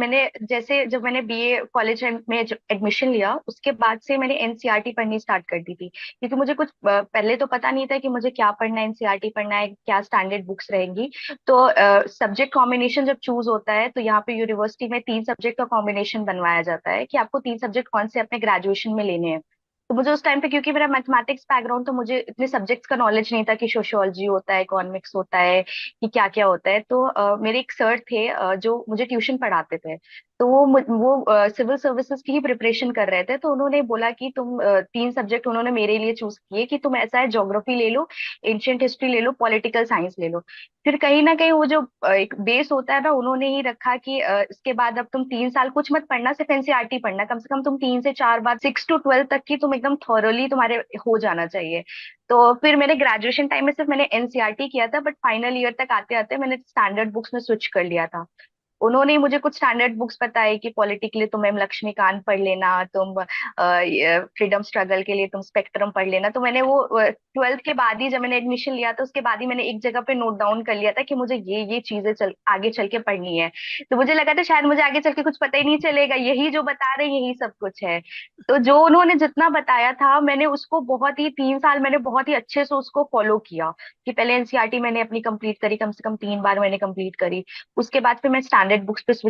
मैंने जैसे जब मैंने बीए कॉलेज में एडमिशन लिया, उसके बाद से मैंने एनसीईआरटी पढ़नी स्टार्ट कर दी थी, क्योंकि मुझे कुछ पहले तो पता नहीं था कि मुझे क्या पढ़ना है, एनसीईआरटी पढ़ना है, क्या स्टैंडर्ड बुक्स रहेंगी। तो सब्जेक्ट कॉम्बिनेशन जब चूज होता है तो यहाँ पे यूनिवर्सिटी में 3 सब्जेक्ट का कॉम्बिनेशन बनवाया जाता है कि आपको 3 सब्जेक्ट कौन से अपने ग्रेजुएशन में लेने हैं। तो मुझे उस टाइम पे, क्योंकि मेरा मैथमेटिक्स बैकग्राउंड, तो मुझे इतने सब्जेक्ट्स का नॉलेज नहीं था कि सोशियोलॉजी होता है, इकोनॉमिक्स होता है, कि क्या क्या होता है। तो मेरे एक सर थे जो मुझे ट्यूशन पढ़ाते थे। तो वो सिविल सर्विसेज की ही प्रिपरेशन कर रहे थे, तो उन्होंने बोला कि तुम 3 सब्जेक्ट उन्होंने मेरे लिए चूज किए कि तुम ऐसा है, ज्योग्राफी ले लो, एंशियंट हिस्ट्री ले लो, पॉलिटिकल साइंस ले लो। फिर कहीं ना कहीं वो जो एक बेस होता है ना, उन्होंने ही रखा कि इसके बाद अब तुम 3 साल कुछ मत पढ़ना, सिर्फ एनसीईआरटी पढ़ना, कम से कम तुम 3 से 4 बार 6 to 12 तक की तुम एकदम थॉरली तुम्हारे हो जाना चाहिए। तो फिर मैंने ग्रेजुएशन टाइम में सिर्फ मैंने एनसीईआरटी किया था, बट फाइनल ईयर तक आते आते मैंने स्टैंडर्ड बुक्स में स्विच कर लिया था। उन्होंने ही मुझे कुछ स्टैंडर्ड बुक्स बताई कि पॉलिटी के लिए तुम एम लक्ष्मीकांत पढ़ लेना, तुम फ्रीडम स्ट्रगल के लिए तुम स्पेक्ट्रम पढ़ लेना। तो मैंने वो 12th के बाद ही, जब मैंने एडमिशन लिया था उसके बाद ही मैंने एक जगह पे नोट डाउन कर लिया था कि मुझे ये चीजें आगे चल के पढ़नी है। तो मुझे लगा था शायद मुझे आगे चल के कुछ पता ही नहीं चलेगा, यही जो बता रहे हैं यही सब कुछ है। तो जो उन्होंने जितना बताया था, मैंने उसको बहुत ही 3 साल मैंने बहुत ही अच्छे से उसको फॉलो किया। कि पहले एनसीईआरटी मैंने अपनी कंप्लीट करी, कम से कम 3 बार मैंने कंप्लीट करी। उसके बाद फिर मैं स्टैंडर्ड बुक्स पे स्विच